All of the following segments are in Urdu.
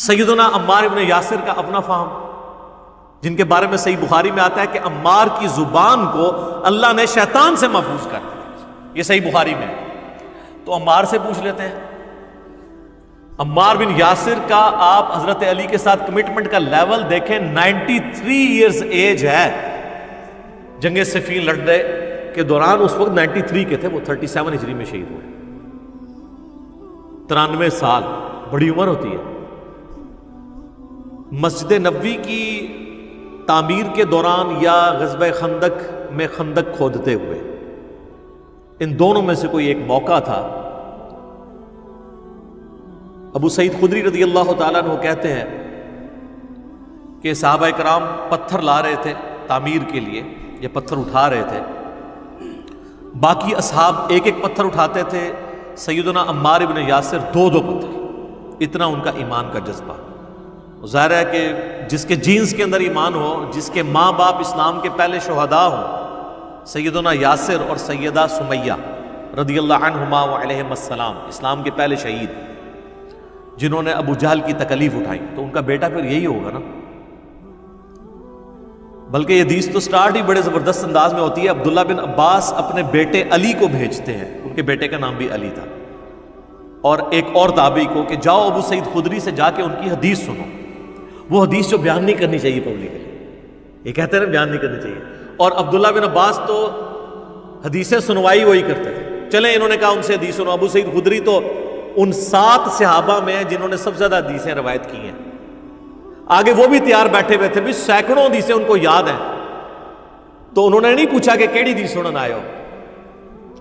سیدنا عمار ابن یاسر کا اپنا فہم، جن کے بارے میں صحیح بخاری میں آتا ہے کہ عمار کی زبان کو اللہ نے شیطان سے محفوظ کر دیا، یہ صحیح بخاری میں ہے۔ تو عمار سے پوچھ لیتے ہیں۔ عمار بن یاسر کا آپ حضرت علی کے ساتھ کمٹمنٹ کا لیول دیکھیں، 93 ایئرز ایج ہے۔ جنگ صفین لڑنے کے دوران اس وقت 93 کے تھے، وہ 37 ہجری میں شہید ہوئے۔ 93 سال بڑی عمر ہوتی ہے۔ مسجد نبوی کی تعمیر کے دوران یا غزوہ خندق میں خندق کھودتے ہوئے، ان دونوں میں سے کوئی ایک موقع تھا۔ ابو سعید خدری رضی اللہ تعالیٰ عنہ کہتے ہیں کہ صحابہ کرام پتھر لا رہے تھے تعمیر کے لیے، یہ پتھر اٹھا رہے تھے، باقی اصحاب ایک ایک پتھر اٹھاتے تھے، سیدنا عمار ابن یاسر دو دو پتھر، اتنا ان کا ایمان کا جذبہ۔ ظاہر ہے کہ جس کے جینز کے اندر ایمان ہو، جس کے ماں باپ اسلام کے پہلے شہداء ہوں، سیدنا یاسر اور سیدہ سمیہ رضی اللہ عنہما وعلیہم السلام، اسلام کے پہلے شہید، جنہوں نے ابو جہل کی تکلیف اٹھائی، تو ان کا بیٹا پھر یہی ہوگا نا۔ بلکہ یہ حدیث تو سٹارٹ ہی بڑے زبردست انداز میں ہوتی ہے۔ عبداللہ بن عباس اپنے بیٹے علی کو بھیجتے ہیں، ان کے بیٹے کا نام بھی علی تھا، اور ایک اور تابعی کو کہ جاؤ ابو سعید خدری سے جا کے ان کی حدیث سنو، وہ حدیث جو بیان نہیں کرنی چاہیے پبلکلی، یہ کہتے ہیں نا بیان نہیں کرنی چاہیے۔ اور عبداللہ بن عباس تو حدیثیں سنوائی وہی کرتے تھے، چلیں انہوں نے کہا ان سے حدیث سنو۔ ابو سعید خدری تو ان 7 صحابہ میں ہیں جنہوں نے سب سے زیادہ حدیثیں روایت کی ہیں، آگے وہ بھی تیار بیٹھے ہوئے تھے، بھی سینکڑوں حدیثیں ان کو یاد ہیں۔ تو انہوں نے نہیں پوچھا کہ کیڑی حدیث سنن آئے ہو،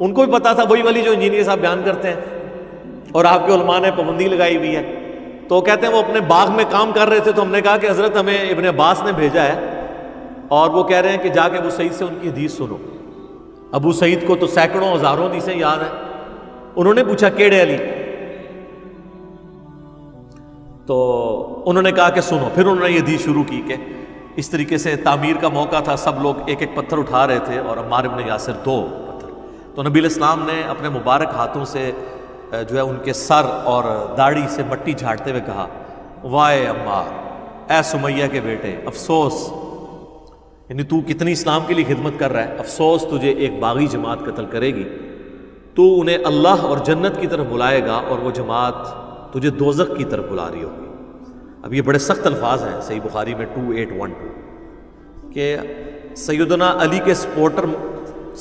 ان کو بھی پتا تھا وہی والی جو انجینئر صاحب بیان کرتے ہیں، اور آپ کے علماء نے پابندی لگائی ہوئی ہے۔ تو کہتے ہیں وہ اپنے باغ میں کام کر رہے تھے، تو ہم نے کہا کہ حضرت ہمیں ابن عباس نے بھیجا ہے، اور وہ کہہ رہے ہیں کہ جا کے ابو سعید سے ان کی حدیث سنو۔ ابو سعید کو تو سینکڑوں ہزاروں حدیثیں یاد ہیں، انہوں نے پوچھا کیڑے علی، تو انہوں نے کہا کہ سنو۔ پھر انہوں نے یہ حدیث شروع کی کہ اس طریقے سے تعمیر کا موقع تھا، سب لوگ ایک ایک پتھر اٹھا رہے تھے، اور عمار ابن یاسر 2 پتھر۔ تو نبی علیہ السلام نے اپنے مبارک ہاتھوں سے جو ہے ان کے سر اور داڑھی سے مٹی جھاڑتے ہوئے کہا، وائے عمار، اے سمیہ کے بیٹے، افسوس، یعنی تو کتنی اسلام کے لیے خدمت کر رہا ہے، افسوس تجھے ایک باغی جماعت قتل کرے گی، تو انہیں اللہ اور جنت کی طرف بلائے گا، اور وہ جماعت تجھے دوزخ کی طرف بلا رہی ہوگی۔ اب یہ بڑے سخت الفاظ ہیں صحیح بخاری میں 2812 کہ سیدنا علی کے سپورٹر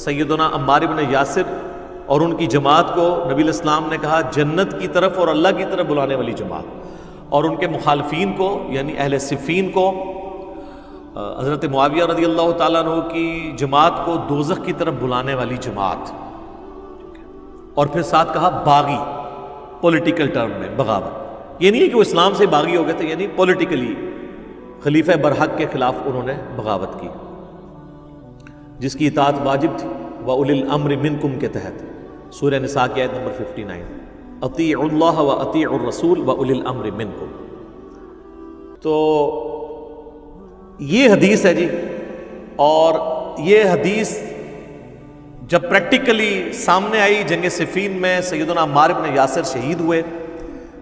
سیدنا عمار بن یاسر اور ان کی جماعت کو نبی علیہ السلام نے کہا جنت کی طرف اور اللہ کی طرف بلانے والی جماعت، اور ان کے مخالفین کو یعنی اہل صفین کو، حضرت معاویہ رضی اللہ تعالیٰ عنہ کی جماعت کو دوزخ کی طرف بلانے والی جماعت، اور پھر ساتھ کہا باغی، پولیٹیکل ٹرم میں بغاوت، یہ نہیں ہے کہ وہ اسلام سے باغی ہو گئے تھے، یعنی پولیٹیکلی خلیفہ برحق کے خلاف انہوں نے بغاوت کی، جس کی اطاعت واجب تھی۔ وَأُولِي الْأَمْرِ مِنْكُمْ کے تحت سورہ نساء کی آیت نمبر 59، اطیعوا اللہ واطیعوا الرسول وَأُولِي الْأَمْرِ مِنْكُمْ۔ تو یہ حدیث ہے جی، اور یہ حدیث جب پریکٹیکلی سامنے آئی جنگ صفین میں، سیدنا عمار بن یاسر شہید ہوئے۔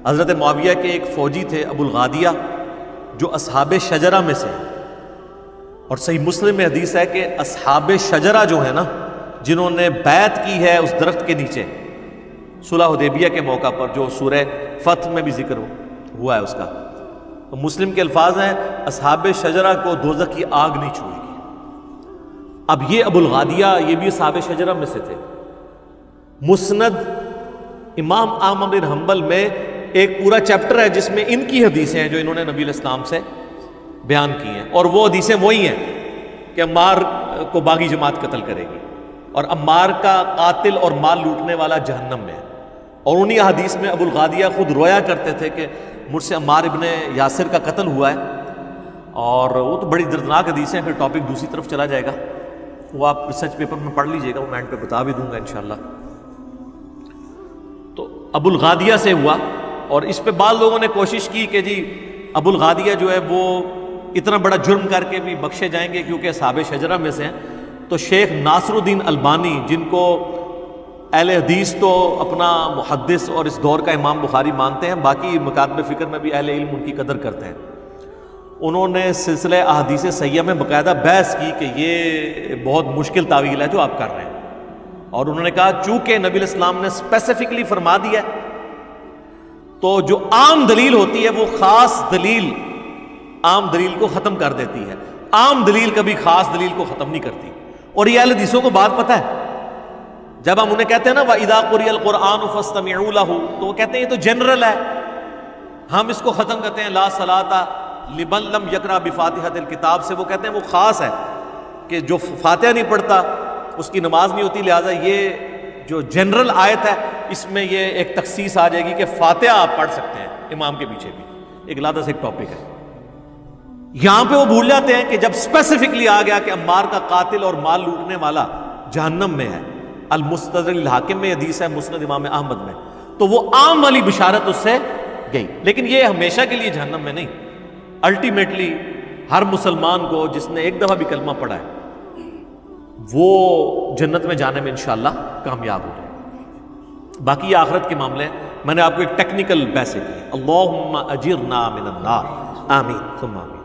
حضرت معاویہ کے ایک فوجی تھے ابو الغادیہ، جو اصحاب شجرہ میں سے، اور صحیح مسلم میں حدیث ہے کہ اصحاب شجرہ جو ہے نا، جنہوں نے بیعت کی ہے اس درخت کے نیچے صلح حدیبیہ کے موقع پر، جو سورہ فتح میں بھی ذکر ہوا ہے اس کا، تو مسلم کے الفاظ ہیں اصحاب شجرہ کو دوزخ کی آگ نہیں چھوئے گی۔ اب یہ ابو الغادیہ یہ بھی اصحاب شجرہ میں سے تھے۔ مسند امام احمد بن حنبل میں ایک پورا چیپٹر ہے جس میں ان کی حدیثیں ہیں جو انہوں نے نبی علیہ السلام سے بیان کی ہیں، اور وہ حدیثیں وہی ہیں کہ عمار کو باغی جماعت قتل کرے گی، اور عمار کا قاتل اور مال لوٹنے والا جہنم میں ہے۔ اور انہی حدیث میں ابو الغادیہ خود رویا کرتے تھے کہ مجھ سے عمار ابن یاسر کا قتل ہوا ہے، اور وہ تو بڑی دردناک حدیثیں ہیں، پھر ٹاپک دوسری طرف چلا جائے گا، وہ آپ ریسرچ پیپر میں پڑھ لیجئے گا، وہ میں اینڈ پہ بتا بھی دوں گا انشاءاللہ۔ تو ابو الغادیہ سے ہوا، اور اس پہ بعض لوگوں نے کوشش کی کہ جی ابو الغادیہ جو ہے وہ اتنا بڑا جرم کر کے بھی بخشے جائیں گے کیونکہ اصحاب شجرہ میں سے ہیں۔ تو شیخ ناصر الدین البانی، جن کو اہل حدیث تو اپنا محدث اور اس دور کا امام بخاری مانتے ہیں، باقی مکاتب فکر میں بھی اہل علم ان کی قدر کرتے ہیں۔ انہوں نے سلسلہ احادیث صحیحہ میں باقاعدہ بحث کی کہ یہ بہت مشکل تعویل ہے جو آپ کر رہے ہیں، اور انہوں نے کہا چونکہ نبی علیہ السلام نے اسپیسیفکلی فرما دیا ہے تو جو عام دلیل ہوتی ہے وہ خاص دلیل عام دلیل کو ختم کر دیتی ہے، عام دلیل کبھی خاص دلیل کو ختم نہیں کرتی۔ اور یہ اہل حدیثوں کو بات پتہ ہے، جب ہم انہیں کہتے ہیں نا وَإِذَا قُرِئَ الْقُرْآنُ فَاسْتَمِعُوا لَهُ، تو وہ کہتے ہیں یہ تو جنرل ہے، ہم اس کو ختم کرتے ہیں لا صلاۃ لمن لم یقرأ بفاتحۃ الکتاب سے، وہ کہتے ہیں وہ خاص ہے کہ جو فاتحہ نہیں پڑھتا اس کی نماز نہیں ہوتی، لہٰذا یہ جو جنرل آیت ہے اس میں یہ ایک تخصیص آ جائے گی کہ فاتحہ آپ پڑھ سکتے ہیں امام کے پیچھے بھی، ایک علیحدہ سے ایک ٹاپک ہے۔ یہاں پہ وہ بھول جاتے ہیں کہ جب اسپیسیفکلی آ گیا کہ عمار کا قاتل اور مال لوٹنے والا جہنم میں ہے، المستدرک الحاکم میں حدیث ہے، مسند امام احمد میں، تو وہ عام والی بشارت اس سے گئی، لیکن یہ ہمیشہ کے لیے جہنم میں نہیں، الٹیمیٹلی ہر مسلمان کو جس نے ایک دفعہ بھی کلمہ پڑھا ہے وہ جنت میں جانے میں انشاءاللہ کامیاب ہو جائے۔ باقی یہ آخرت کے معاملے ہیں، میں نے آپ کو ایک ٹیکنیکل بحث کی، اللہم اجرنا من النار، آمین ثم آمین۔